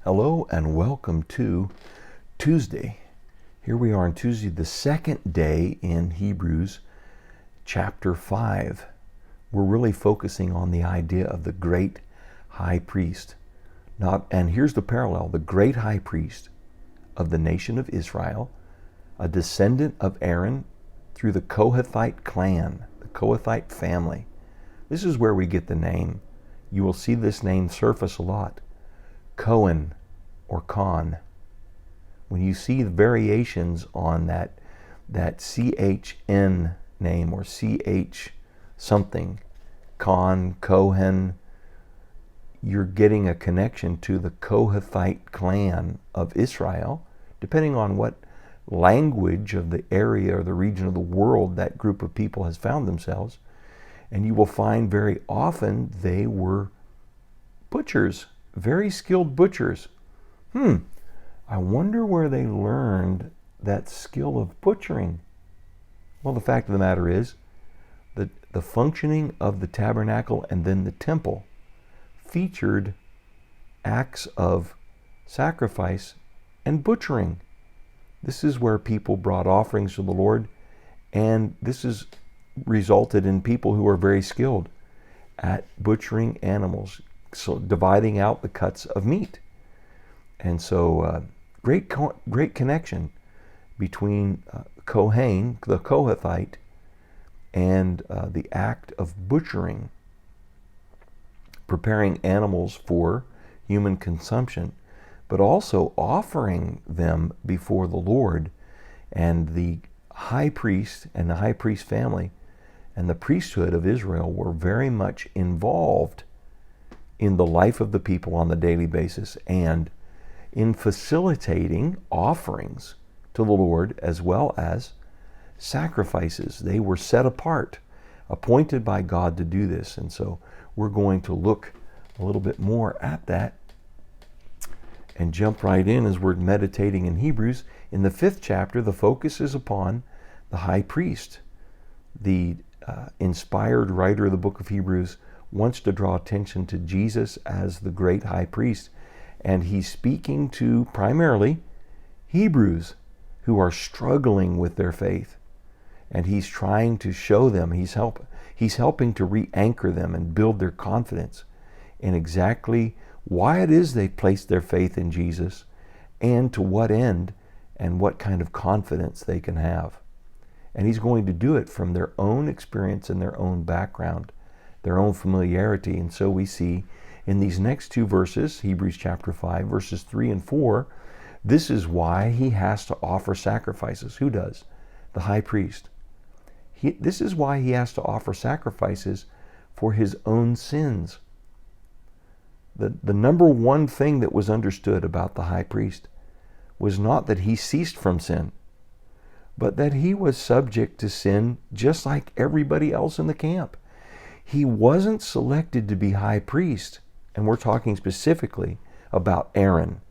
Hello and welcome to Tuesday. Here we are on Tuesday, the second day in Hebrews chapter 5. We're really focusing on the idea of the great high priest. And here's the parallel: the great high priest of the nation of Israel, a descendant of Aaron through the Kohathite clan, the Kohathite family. This is where we get the name. You will see this name surface a lot. Cohen or Khan. When you see the variations on that CHN name or CH something, Khan, Cohen, you're getting a connection to the Kohathite clan of Israel, depending on what language of the area or the region of the world that group of people has found themselves. And you will find very often they were butchers, very skilled butchers. I wonder where they learned that skill of butchering. Well, the fact of the matter is that the functioning of the tabernacle and then the temple featured acts of sacrifice and butchering. This is where people brought offerings to the Lord, and this has resulted in people who are very skilled at butchering animals, so dividing out the cuts of meat. And so great connection between Kohen, the Kohathite, and the act of butchering, preparing animals for human consumption, but also offering them before the Lord. And the high priest and the high priest family and the priesthood of Israel were very much involved in the life of the people on the daily basis and in facilitating offerings to the Lord as well as sacrifices. They were set apart, appointed by God to do this. And so we're going to look a little bit more at that and jump right in as we're meditating in Hebrews. In the 5th chapter, the focus is upon the high priest. The inspired writer of the book of Hebrews wants to draw attention to Jesus as the great high priest. And he's speaking to primarily Hebrews who are struggling with their faith. And he's trying to show them, he's helping to re-anchor them and build their confidence in exactly why it is they placed their faith in Jesus and to what end and what kind of confidence they can have. And he's going to do it from their own experience and their own background, their own familiarity. And so we see in these next two verses, Hebrews chapter 5, verses 3 and 4, this is why he has to offer sacrifices. Who does? The high priest. This is why he has to offer sacrifices for his own sins. The number one thing that was understood about the high priest was not that he ceased from sin, but that he was subject to sin just like everybody else in the camp. He wasn't selected to be high priest, and we're talking specifically about Aaron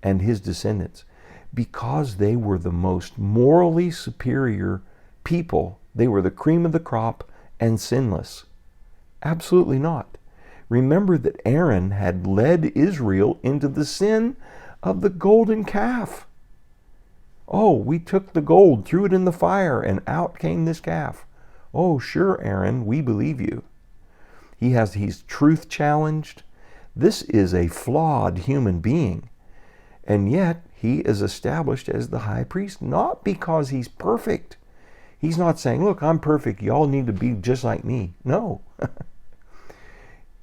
and his descendants, because they were the most morally superior people. They were the cream of the crop and sinless. Absolutely not. Remember that Aaron had led Israel into the sin of the golden calf. Oh, we took the gold, threw it in the fire, and out came this calf. Oh, sure, Aaron, we believe you. He's truth challenged. This is a flawed human being. And yet, he is established as the high priest, not because he's perfect. He's not saying, look, I'm perfect, y'all need to be just like me. No.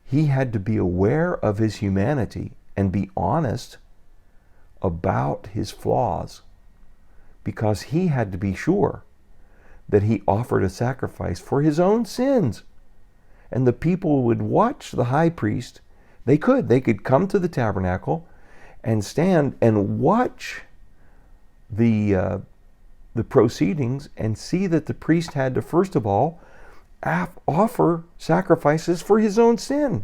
He had to be aware of his humanity and be honest about his flaws, because he had to be sure that he offered a sacrifice for his own sins. And the people would watch the high priest. They could come to the tabernacle and stand and watch the proceedings and see that the priest had to, first of all, offer sacrifices for his own sin.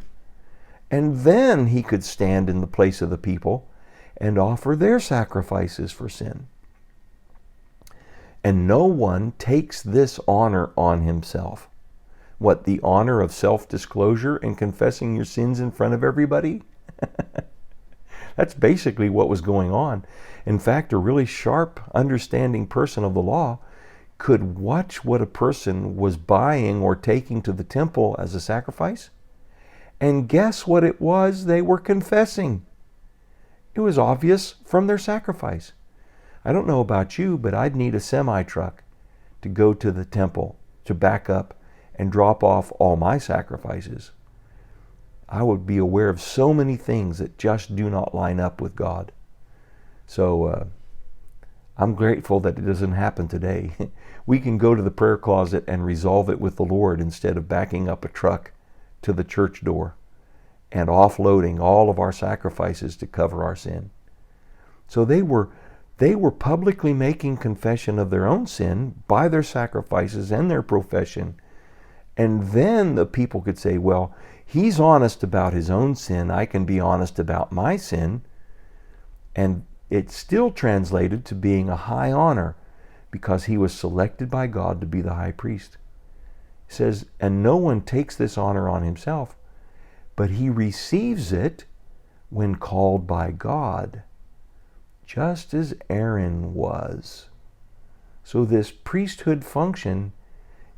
And then he could stand in the place of the people and offer their sacrifices for sin. And no one takes this honor on himself. What, the honor of self-disclosure and confessing your sins in front of everybody? That's basically what was going on. In fact, a really sharp, understanding person of the law could watch what a person was buying or taking to the temple as a sacrifice, and guess what it was they were confessing. It was obvious from their sacrifice. I don't know about you, but I'd need a semi-truck to go to the temple to back up and drop off all my sacrifices. I would be aware of so many things that just do not line up with God. So I'm grateful that it doesn't happen today. We can go to the prayer closet and resolve it with the Lord instead of backing up a truck to the church door and offloading all of our sacrifices to cover our sin. So they were publicly making confession of their own sin by their sacrifices and their profession. And then the people could say, well, he's honest about his own sin. I can be honest about my sin. And it still translated to being a high honor because he was selected by God to be the high priest. He says, and no one takes this honor on himself, but he receives it when called by God, just as Aaron was. So this priesthood function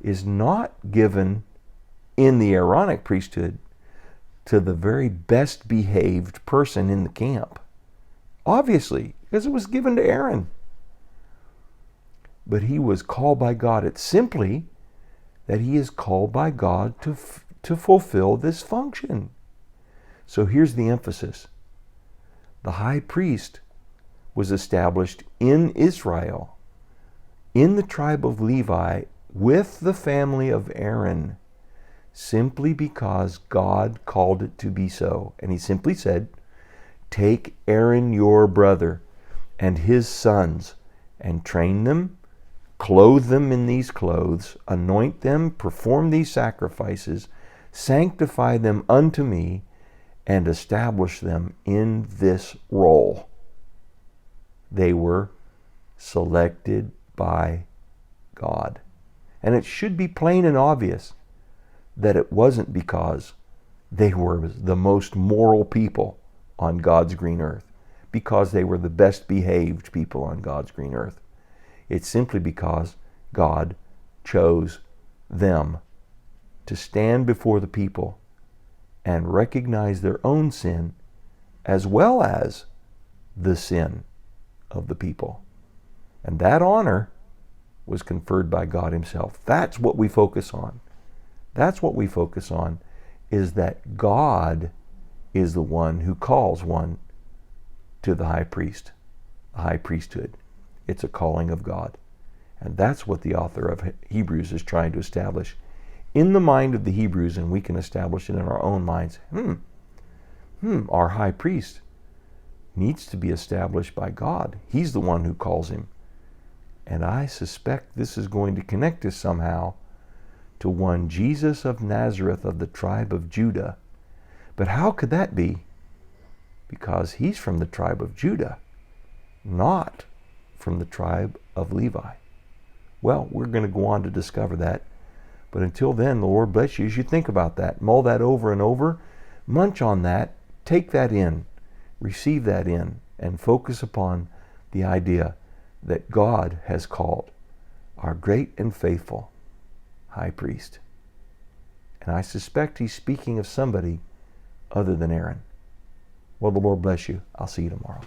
is not given in the Aaronic priesthood to the very best behaved person in the camp. Obviously, because it was given to Aaron. But he was called by God. It's simply that he is called by God to fulfill this function. So here's the emphasis. The high priest was established in Israel, in the tribe of Levi, with the family of Aaron, simply because God called it to be so. And he simply said, take Aaron your brother and his sons and train them, clothe them in these clothes, anoint them, perform these sacrifices, sanctify them unto me, and establish them in this role. They were selected by God. And it should be plain and obvious that it wasn't because they were the most moral people on God's green earth, because they were the best behaved people on God's green earth. It's simply because God chose them to stand before the people and recognize their own sin as well as the sin of the people. And that honor was conferred by God himself. That's what we focus on. That's what we focus on, is that God is the one who calls one to the high priest, the high priesthood. It's a calling of God. And that's what the author of Hebrews is trying to establish in the mind of the Hebrews, and we can establish it in our own minds. Our high priest needs to be established by God. He's the one who calls him. And I suspect this is going to connect us somehow to one Jesus of Nazareth of the tribe of Judah. But how could that be? Because he's from the tribe of Judah, not from the tribe of Levi. Well, we're going to go on to discover that. But until then, the Lord bless you as you think about that. Mull that over and over. Munch on that. Take that in. Receive that in. And focus upon the idea that God has called our great and faithful high priest. And I suspect he's speaking of somebody other than Aaron. Well, the Lord bless you. I'll see you tomorrow.